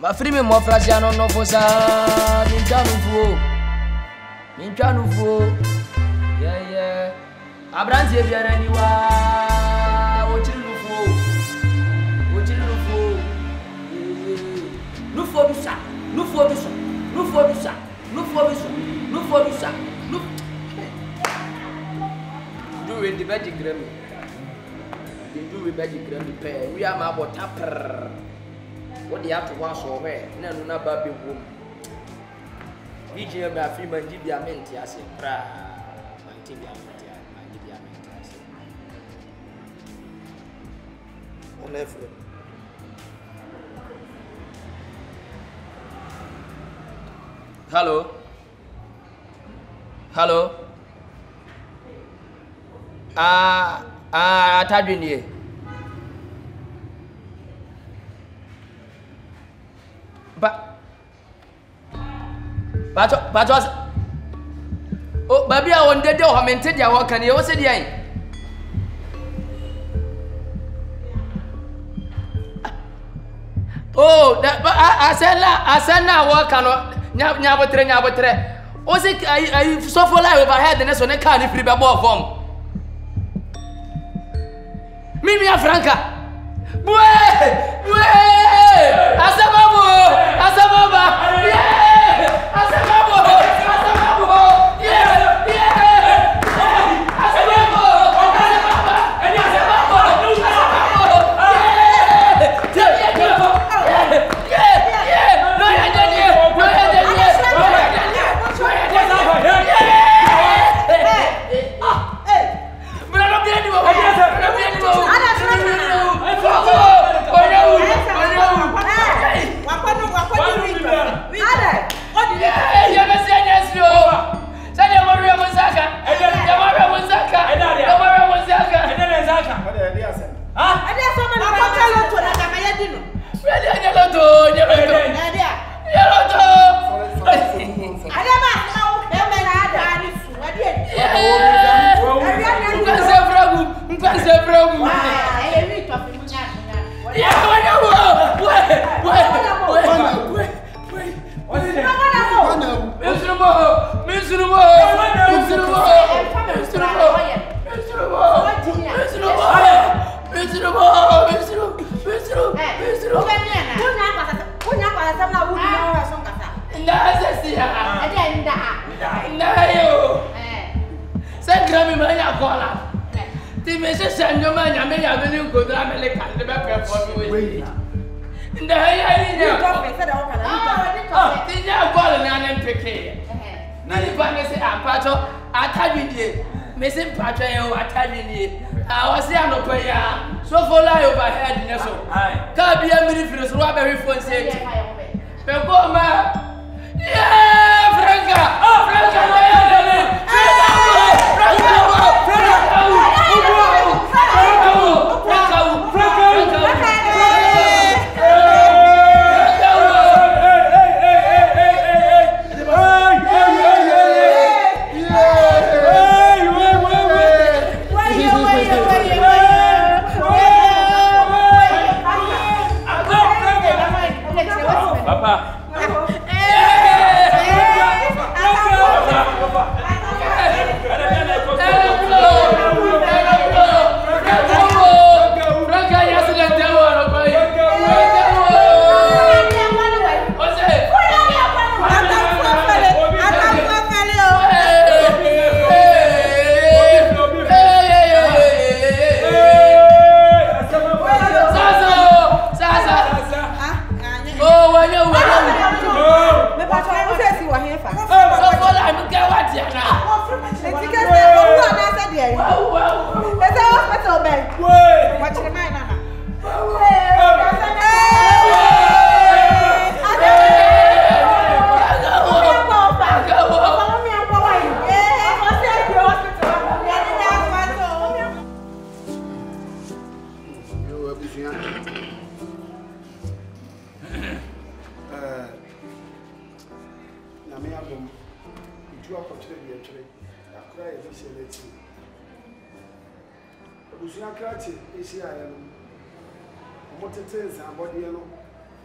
Ma free me more frasiano no fosa. Mincha nouveau. Yeah. Abranti e bien aniwa. Ochi nouveau. Nous faut du ça. Do with the magic grammy. Do with magic grammy pair. We are my tapper. What they have to wash away. No baby womb. VJ na free man give ya menti ase pra man give ya menti ase on every hello atadwini But oh, baby, I want to do how many days I work and you say the oh, that I said now work and nyabotre. O say I suffer life overhead the next one can't free by more form. Mimi Franca. Bue! Asababa! Yeah!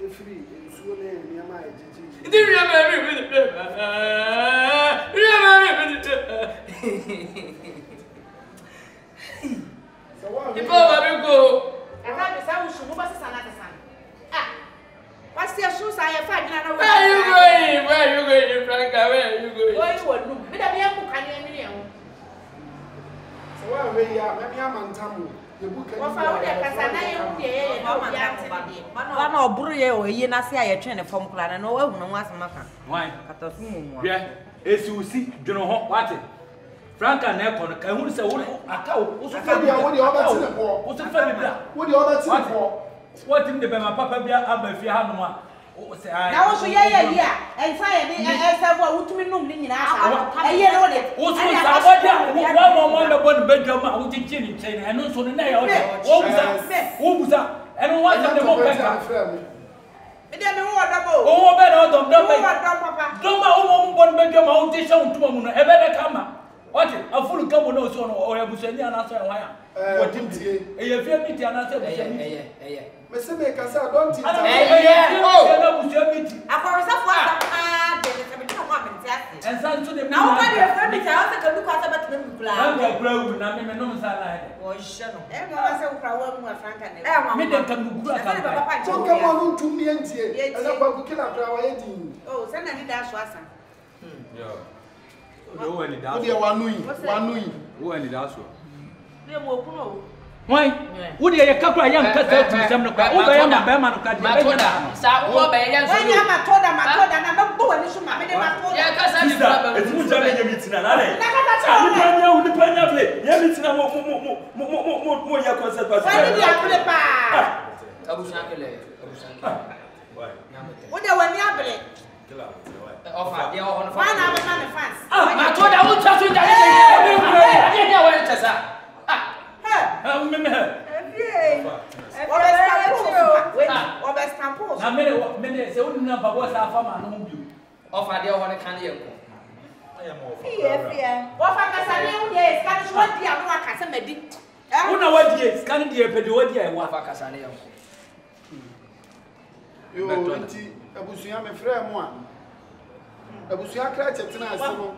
free so na ni ama ejiji Ndi ria me so wa Ipo wa be go Aka be sa wo shubu ba sisa na kasa ah what's your shoes I have na na Where you going Franca where you going Oi wo nu me da me ku kan ni ni ho so wa we ya me amantamu ye buka wo fa wo de kasa na ye hu ye no ma Ba na oburu ye o yi na se aye twen ne fom kla na no wa hu no wasema ka. Why? Katafu mu. Hwe, esi usi dwono ho, wate. Franca na ekọ no ka hu se wo aka wo so fa dia wo de obati ne ko wo so fa bibla. wo de obati ne ko What in the be my papa bia aba fi ha no a. O se ai. na wo so ye yi a ensa ye ni ensa wo wutumi num ni nyina asa eye no de Wo so sa bo dia wo mo me bon bedwam a wo chichi ni chen na no so no na ya wo busa eno wa se de mo peka. me de me wo dabo O wo be na o dom dom wo dabo papa Doma o mo bon bedwam a wo chichi ntuma mu no e be de kama. What? A full come no so no or abusani ana so enwa ya. What him tie? E ye fie miti ana so abusani. me se me kasa don't think na abusani miti. Akoresafo asa de se me twa mo amenti ase. En san so de Na wo ka de fe mi ta o se ka du kwa sa betime mi kula. An ga brawu na me no nsa na he. Wo hye no. e mo wa se wo kra wa mu Franca ne Me de kan guguru aka. Papa so come on to me entie ela kwa kukila kra wa yedi oh se na ni da so asa Yo. Yo we ni da. wo de wanu yi Wo we ni da so. ne mo ku no Why? Wo de ye kakura yan kasa tu sam no kwa. Wo be ya ma be ma no ka de. Matoda sa wo be yan so wa nya matoda na me bo wani so ma me de matoda Ya kasa ni baba Eti mu jame nye mitina na le. na kata cha Ni panya u ni panya ple. Nye mitina mo ya concert party. wa ni dia ple pa abusan kele Why? wo de wani abele Kila. Ofa dia ho no wa na ba na fans Matoda wo twa so ndale ye ye wo ntesa Me me. Na me se wo ni na babo sa afa ma no mu bi. Ofa dia ho ne kan ye ko Aya mo. Wo na wadi scan de pede wadi ai wa. ofa kasa ne ye ko yo nti abusuya me frɛ mu a abusuya kra chetena ase no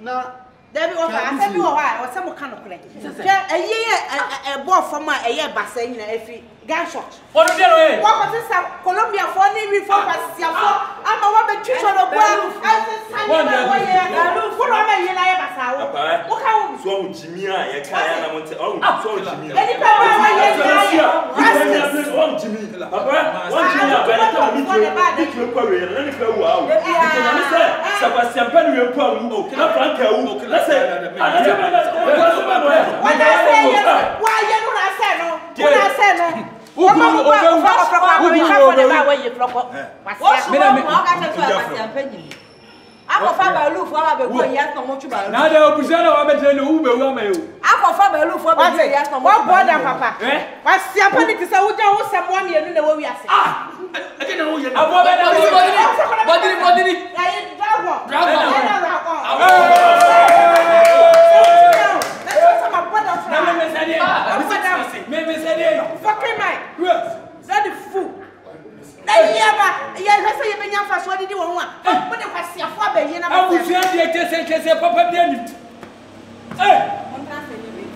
na Debi ofa ase bi wo ha o se mo kan no kure je eye bo fam a eye basa nyina efi gunshot O no de no e. wo ko sa Colombia fo ni wi fo pasia fo ama wo be twitwo no bo ase sani na wo ye wo no ma ye na ye basa wo wo ka wo So mu Jimmy a ye ka ya na mo nte. Oh, so Jimmy. eni pa wa ye One Jimmy. Papa, one Jimmy a bele ta mi tro kwa we na ni kwa wa. Because na me say Sebastian Penu we kwa wu. Na Franca wu. Na say ana se wa ye no na se no wo ma wo Akofa balu fo ba be ko yes no mo twu balu. Na da obusia na wa be tele wu be wu ama yo. Akofa balu fo be yes no mo. wo border papa wa sia pa ni ti sa wo ja wo se mo amienu na wo wi ase ade na wo ye na Abo be na bodiri ya ye drago Na me se de. Me se de. fucking my Yes. that the fool na yeba ye hwese ye benya fa so didi wo ho a mo de kwasia fo abaye na mo Abusia de kese papa bi ani. Eh.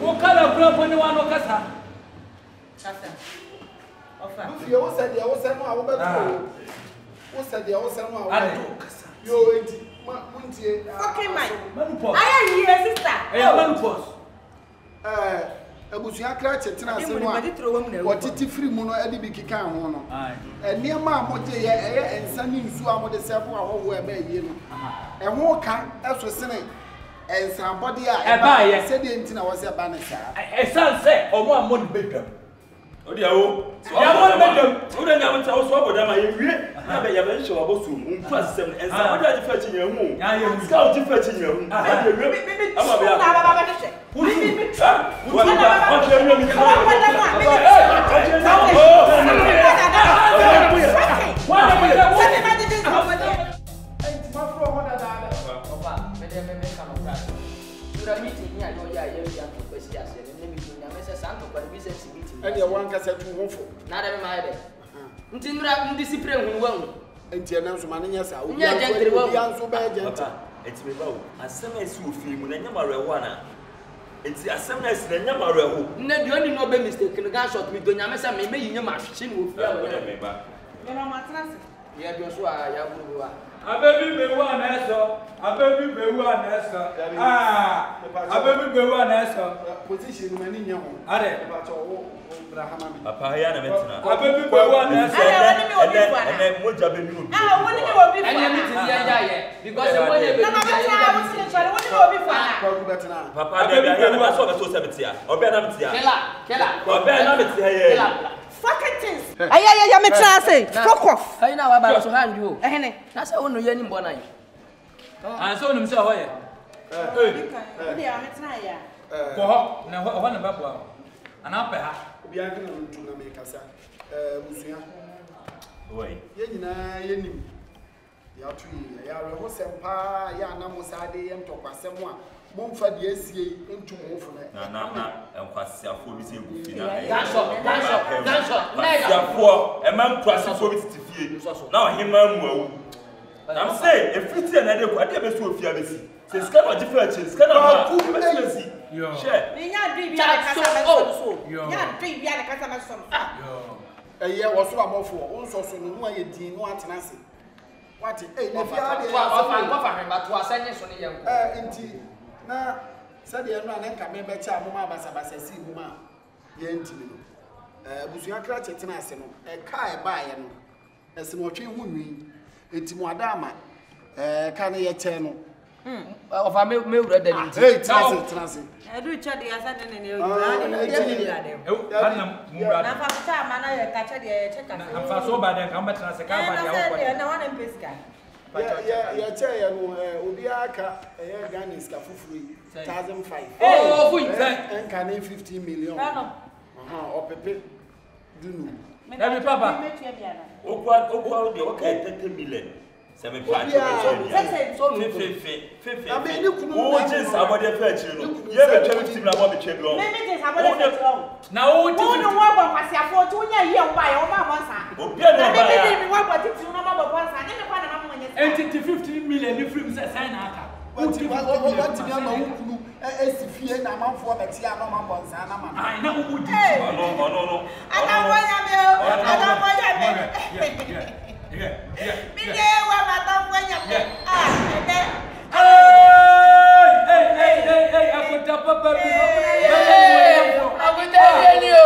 Wo kala bra bo ni wa no kasa. Ofa. fie wo se dia wo se no a wo beto wo se dia wo se no a wo Ado kasa. yo enti muntie fucking my Manu pos. aya ye sister Manu pos. abusuya kra chetena ase no a Madi tro wom na wu. wotiti free mu no ade bi kika ho no Ai. eniema a moje ye eye ensa ni nsu a mode sefo a wo e ba yie no eho ka eso sene ensa body a ba ye. se de ntina wo se ba ne sa Esan se omo amon bedam. O dia wo. Ya mo bedam. O de na mo ta wo so aboda ma ye wie. Na be ya be nche wa bosu mu. Ntu asem ensa o dia ji fa chi nya hu. Ya ye hu. Ska o ji fa chi nya hu. Na de wie. Ama be ya. na baba ba de Wa ni ba o je mi mi. ofa me de me kan no kra sura meeting ni ayo ya ye ya to kwesi ase ne meeting ya me se santo kwa business meeting ade wan ka se tu ho fo na de me ma de Nti nra discipline hu wan. Enti na nso ma ne nya sa. Obi anso ba agent. Enti me ba wo. Asem esi ofi mu na nya marewo na. Enti asem na esi na nya marewo. Nna di oni no be mistake no gan shot me do nya me say me yi nya ma hwe ni ofi a me ba. Me no matrasi. Ya bi so a ya buru wa. Abebi bewu aneso. Abebi bewu aneso. Abebi bewu aneso. Position ma ni nya ho. Are. Ba cho wo Abraham. Papa ya na metina. Abebi bewu aneso. Ene moja be mi obi. Woni mi obi fa. Anya meeting ya ye because the money be. Na ma cha wo sin chore woni mi obi fa na. Kwa ku betina. Papa de ya na so be so sebetia. Obe na metia. Kela. Obe na metia ye. Fucking things. Aya me try say. Fuck off. Kai na wa ba so hand you. Ehene. Na say onu ye ni mbo na ye. An so nim say ho ye. Odi ya me try ya. Ko ho na ho na ba bo. Ana pe ha. Obi an kana ntu na me kasa. Busua. Oi. Ye nyina ye nim. Ya tu ya re ho sempa ya na musade ye ntokwasem a momfa de asie ntu mo fu na enkwasiafo bi se gu fi na Ganso. Kwasiafo e man kwasiafo bi titifie na ohima mu awu. I'm say efiti na de kwa de be so ofia be si. Se ska no jifa achi ska na ma be si. Yo. Share. Ni nya dui bia na kasa me so. Nya dui bia na kasa me so. Yo. Eye wo so amofo wo nso so no aye din no atena se. Wati na fia de Ofa hemba to asanye so ne ye. Nti na sade no na nka me be cha amoma basabasa si mu ma ye ntimi no. Busua kra chetena ase no ka e ba ye no. Ese no twe hu nwi. Enti mo adama ka na ye che no. Ofa me wura da ni. Hey, trans. Edu chade ya sade ne ne owura ne ye da dem. Anam mura. Na fa ta ma na ye ka chade ye che ka. Na fa so ba den ka mbetra se ka ba ya wo ko. Na wana mpeska. Ya che ya no obi aka ye Ghana iska fufuru 1,500. Oh, fui. Enka na 15 million. Opepe dunu. Na bi papa. Okwa de okay 30 million. Se me pa che. So no fe. Na me ni kunu wo jins abode fa achire no. Ye be twa 15 na mo be che do. Me jins abode fa achire. Na wo ti. Wo no wo ba kwasiafo to nya yi o ba ye o ma mo sa. Obi na ba ya. Me wo ba titi no ma ba bo sa. Ne kwa na ma mo nya. 15 million ni free say sign aka. What ti ama wo kunu esifie na manfo be ti ama ma bonsa na ma. Ai na wo di. No. Ana mo ya me o. Ana mo ya me. Me de wa ma ta mo ya me. Hey, akonta papa bi. Akonta Elio.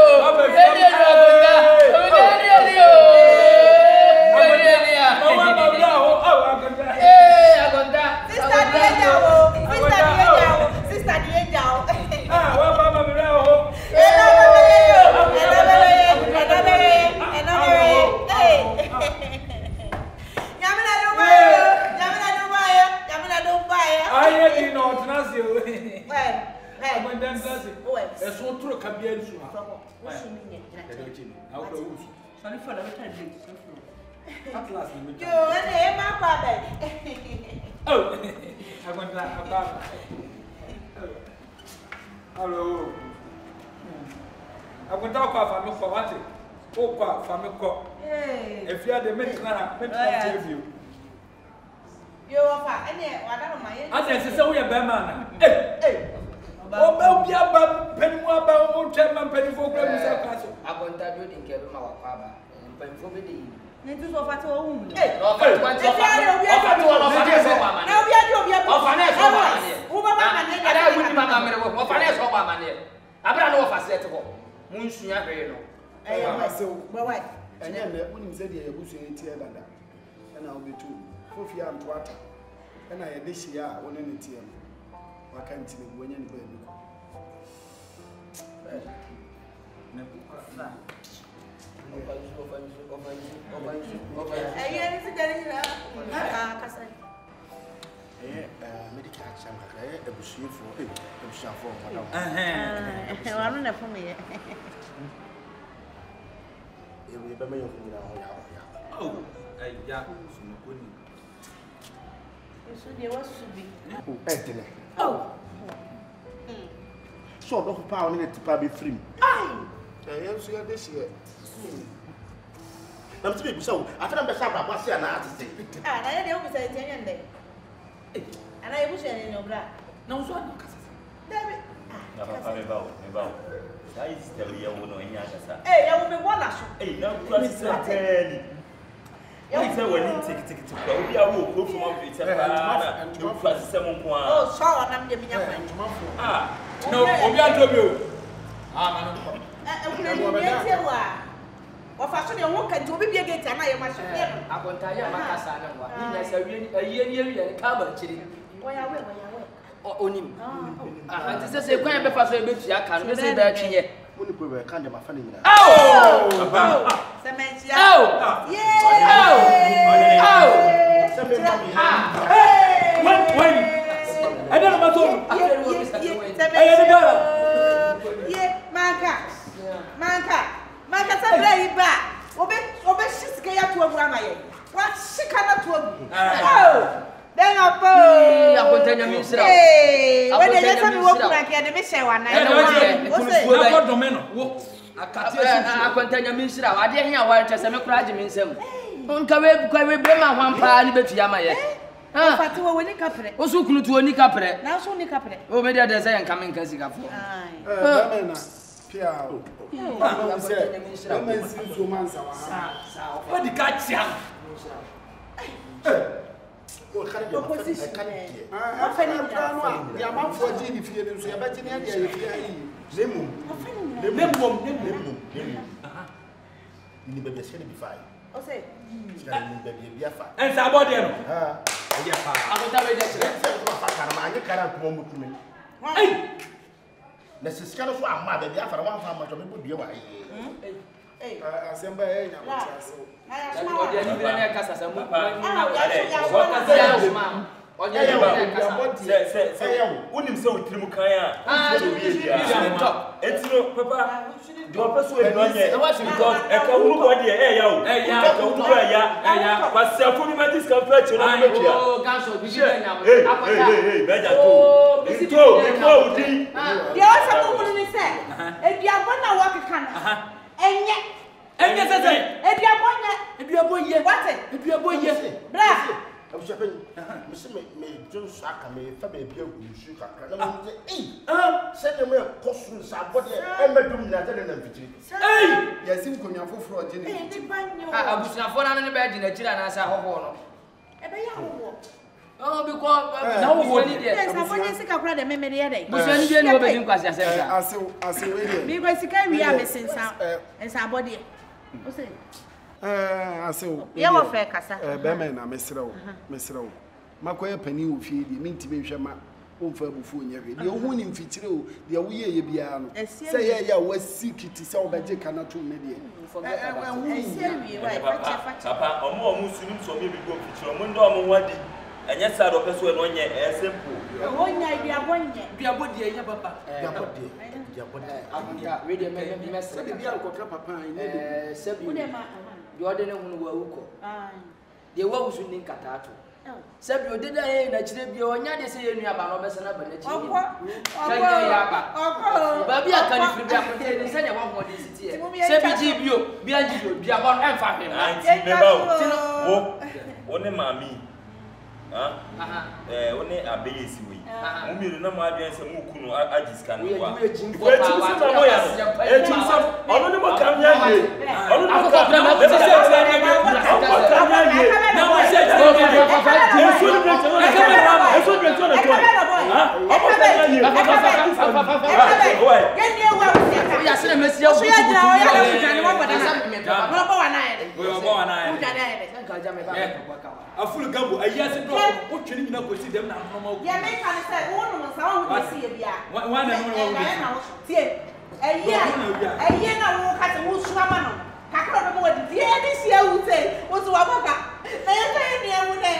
Sister Diejao. Wa mama mi ra ho. Aye di no tnasi o. Abundant tnasi. E so tro ka bia nsu ha. Wusu mi nye. Awdo wusu. Sani fa da be tan drink so fro. Atlas ni mi. Yo, ene ma pa be. Oh. Aguanta ababa. Hello. Aguanta kwa fa mi ko wate. O kwa fa mi ko. If you are the mentor interview. Yo, fa, ene wa da ma ye. Ade se we be man na. O be obi aba panimu aba o twema panifo kura mu sa kwaso. Agonta do din ke be ma wa kwa ba. Panifo be de. Ne tu so fa to o hu. No fa to Na obi adi obi adi. Ofa na so ba ne. Wo ba ma ne. Ada wudi ma ma mere wo. Ofa na so ba ma ne. Abra no ofa se te ko. Mu nsua hwe no. Ma se wo. Ba wai. Enye me unim se de yabusu enti e dada. Na obetu. Fofi anto ata. Na ye de hia wona ne tie no. Waka ntine bu anya ne ba bi ko. Aye, ni se dani na. Aka kasa. Medical exam ka ebusuafo madam. Wa no na fo me ye. Ewe be me yo nyina ho ya. Oh, ya sumukoni. Eso de wasu bi. Etele. Oh. So do pa oni ne tipa be free. Ai. Yensu ya de hie. Na mti bi so afena be sha baba se na atese. Ah, na ye de o bi se tianya ndai. Ana ye bu se ni obra. Na uso na kasa. David. Na papa me ba. Sai sister we yawo no enya kasa. Ya wo me bona so. Na kura sister tani. Ya wo say wani tik kwa obi awo ko from of it pa na. You kura sister mo ko a. Oh, so na me de minya kwan. Ah. No, obi antobi o. Ah, manu. Ukule ni ete wa. Wa fa so de won kan ti obi bia gate na ye ma so. Akontaye makasa na wa. Ni na sa wie ka ba chiri. Oya we. Onim. Anti se kwan be fa so e betua ka no se be atwenye. Woni ko be kan de ma fa ni nyina. Papa. Sementia. When. I don't know Manka sabra iba. Obe shiske ya to agu amaye. Wa shika na to agu. Den apo. Akontanya mi sira. We de yesa mi woku na ke de me she wa na. na ko domeno wo akontanya mi sira wa de hia wa nche se me kura age mi nsem. Nka we brema hwampa ni betua maye. Fati wo ni kapre. O su kunu tu oni kapre. Na so ni kapre. O me de say nka me nka sika fo. Bamena. Pia. Mama say, mama sin so man sa wa. what the catch ya O kare de ma fa ni. Ah, fa ni no. Ya man fo ji ni fie ni so ya ba ji ni ade ya fie ayi. Nemu. Ni bebe se ni bi fa. O say. Sika ni bebe bi afa. en sa body no Ah. ya pa Akonta we de chere. Se ko fa kana ma anye kara ko mo tumi. ai Na sika no so amma bebe afa wa fa ma to me bo die wa yi. Asemba ye nya mo ti aso. O de ni bere na kasa sa mu. Oje ye ba se wonim se wotrim kan a so bi dia etino papa do peso e no nye e ka wuru ko de ya o ka wuru ya kwasafo mi ma discount rate no me tia Oh, ganso bi nya mo. Hey beja to before udi De o sa mo ni se. E bia bo na wo keka no. Enye sese Eduabo ye. What? Eduabo ye. Bra. abusapen me se me jun saka me fa be bia gusu kakra na me say se de me kosu sa bode e medum na de na mfitiri Ya sim konya foforo je ni. Di banyo. Abusafo na ne be agi na chira na sa hoho no. E be ya wo. Oh, because na wo ni de. Yes, abonye sika kura de memere ye dey. Busani bi ni wo be din kwase asem sa. Ase we de. Mi go sika wi a mesensa. Ensa abode. O say. Ase o. Ye wo fe kasa. Bema na mesra o. Makoye pani wo fie di minti be hwe ma o mfa bufu onye hwe. De ohu ni mfitire o, de wo ye bia no. Se ye ya wasikiti se wo beje kana to me de. Papa omo sunim so me bi go picture omo ndo omo wadi enye sa do peso no nye simple Wonya bia bonye. Bia bodi ye papa. dia bode Abuja we de me mesra. Se bia ko tra papa ine de. Sebi. Ude ma. De ode ne hunu wa uko. De wa wusu ni nkatato. Oh. Sebi ode da ye na chire bia onya de se ye nua ba no be se na ba na chire. Okwa. Kanya ya ba. Okwa. Ba bia kan ni bia ko te ni se ne wa ho de siti e. Sebi ji bio, bia ji bio, bia bon emfa hwe ma. anti meba wo one mami one abeyesi we mumiru na ma adwen se mu kunu ajiska no wa We jin we ti se ma mo ya e ti se onu ni mo kam nya ye onu ni mo kam nya ye na mo se ya se na mesia wo. Ya jira o ya ka ni mo boda na. Mo bo wa na ye. wo bo wa na ye. Uja na ye. Ka ja me ba ko ka wa. Afulu gambo ayase do o twini nyina ko si dem na no ma wo. Ya me ka ni se wo no sa wo de si ye bia. Wa na no wo. Tie. Eyi na wo ka te wo su ama no. Kakra do mo di die ni si ewu te. Wo so wa boka. Na ye ka ni ewu ne.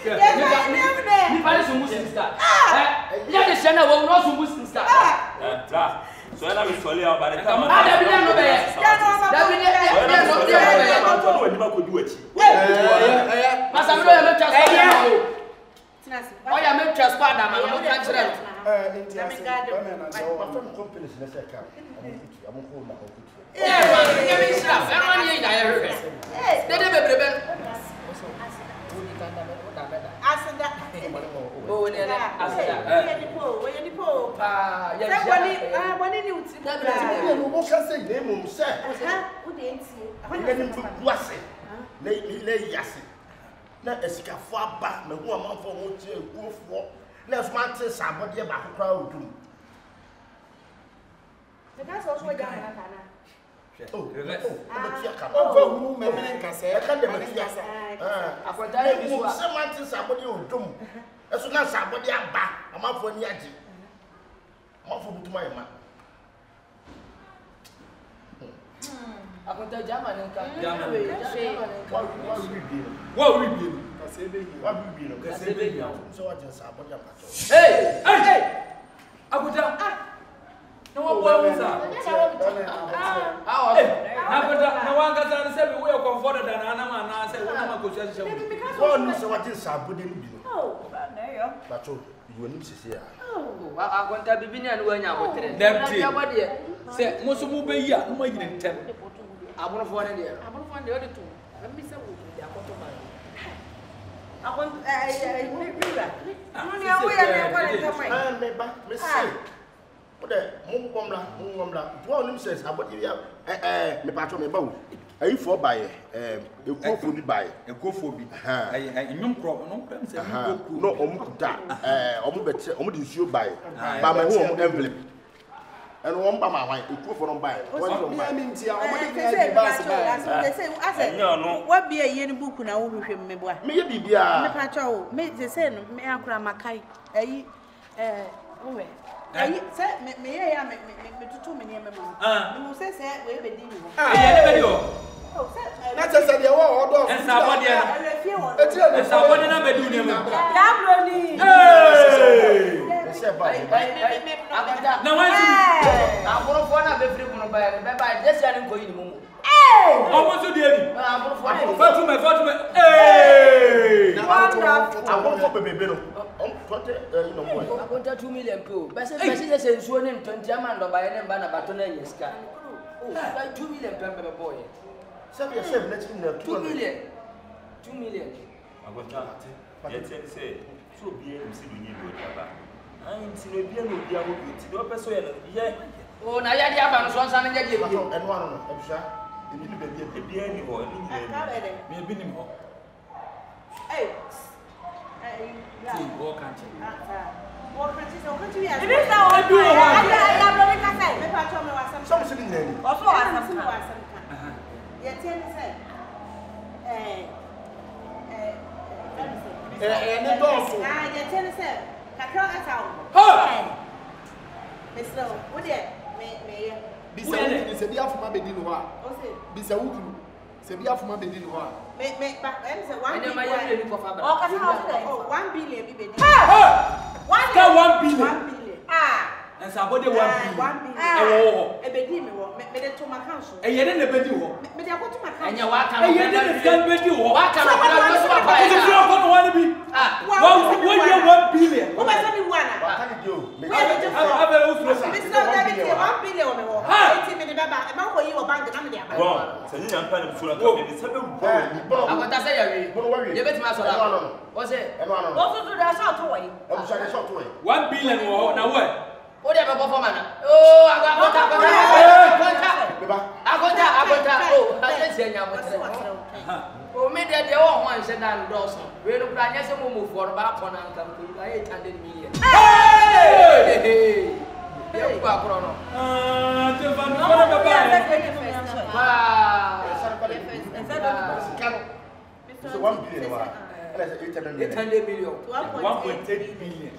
Ye ka ni ewu ne. Ni pare so muslim star. Ya de shana wo no so muslim star. so na me sole ya ba de ta ma Da bi no be. Da bi ne no be. to no ni ma ko du achi Masa mi do ya me trust squad. Tinasi. O ya me trust squad ma no kan kire. Inti ase. Bema na so. from companies na se ka amon ko na ko Yeah, na esikafu aba me hu amanfo ho tie ekuofo na smart sabode ba kokra odum the guys also down na kana oh tia ka over hu me me nkase e ka de me tia akwada na bi so smart sabode odum eso na sabode aba amanfo ni age amanfo butuma yema akwada German nka What we be? Hey! Akwada. No one boy sir. Na wanga sana say we are comforted than anama na say we na go share share. One so what is sabode ni bi no. Oh, na yo. Bacho, you ni sisi ya. Oh, akwada bibi ni anu anya abotere. Deputy. Say mo so mo be yi a no ma yine ntem. Abonofo ne de. Abonofo de o de to. Ami se wo bi akoto ba. Akon riba. Ni awo ya me kwa le tamai. Me ba, me say. Ode mo ngomla. Do onim says abodi ya me pacho me ba wo. Ayi fo bae ekuofo ni bae. Ekuofo bi. Nyum kro, no kram say bi no omukuta omu bete omu di nsuo bae. Ba me hu omu envelope. And one by my wife, you for them by one by me. What be a yen book now? Maybe be a patrol, make the same, may I cry my kite. May I make 2 million members? You say, we'll be dealing. That's a said, oh, and somebody and somebody never do them. No one I'm going to find a free one by just running for you. Almost to the end. Fatima. Hey! I'm going for baby. I'm going to 2 million pool. But I said, so name 20 amount by a banner baton in your sky. Oh, 2 million per boy. 7 let's 2 million. 2 million. I got that. Say, so be able to see you need I'm seeing a piano with your person. Yeah. Oh, now you have one son and one. I'm sure you be any more. Maybe him. Hey, walk country. Walk country. It is how I do. Some sitting there. Also, I yeah, tell me, say. Mr. Woody, may be off my bedin wa. Bisa wudu. Se be off my bedin wa. Make back and 1 billion. 1 billion be 1 billion. Ah. And somebody 1 billion. 1 billion. Oh, a bedin me to my council. And you didn't bed you. Me go to my council. And you walk and you didn't bed you. What can I want to be? What you 1 billion? What was only one? What can you do? I will also Mr. David, 1 billion. 80 minutes back. I'm going to bank the money. Well, so you can't find a full of it's a I'm going to say, you bet my son. What's it? Also, do that short away. 1 billion now what? Whatever performance. Oh, I got oh, maybe they all want to down Dawson. We look like yes, move for about 100 million. Hey! You are chrono. So 1 billion. 800 million. 1.8 billion.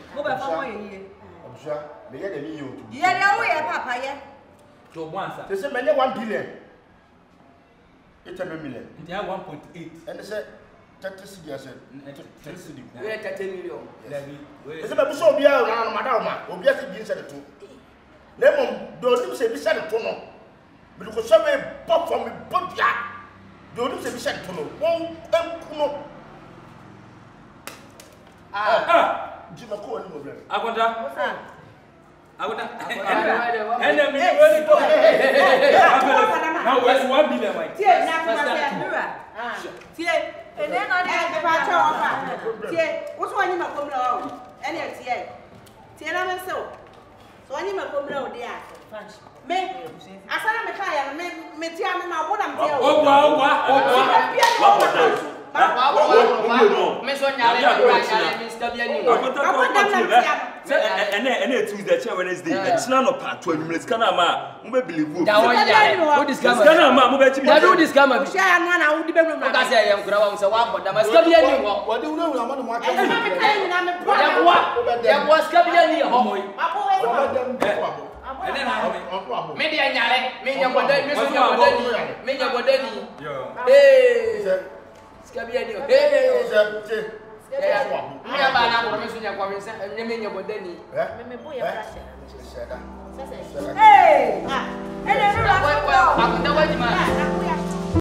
I'm sure they get a million. Yeah, Papa, yeah. So once. They say, 1 billion. 800 million. They have 1.8. And they said, 30 years. 30 million. It's about so be around Madama, or be as it being said to. Lemon, don't say be said to no. Because some pop from me, but yeah. Don't say be said to no. Won't no. Jim McCoy, I want that. And then we Now now where's 1 million why? Tie na kuma se. Tie. Ene na Eh ba cha wa fa. Tie, wo so anyi makomra o. Ene tie. Tie na me se o. So anyi makomra o dia. Me asana me ka ya me tie me ma wo na me tie o. Me so nyale nyale Mr. Biani. Ene Tuesday che Wednesday. China no part 2 minutes kana ma mo be believe. Da won ya. Who this camera? Kana ma mo be chi. Da do this camera. Share no na wo di be no na. Ka say yam kura wa mo say wa boda Mr. Biani ho. Wode wura ma no mo aka. Ya bo Mr. Biani ho moy. Ene na ho. Me dia nyale, me nya boda, me so nya boda ni. Me nya boda ni. Eh. Skabiani. Me ba na ko me so nya kwa me se, me nya boda ni. Me boya pressure. Sheda. Hey! Ah, ele não vai, vai, vai, vai, vai, vai, vai,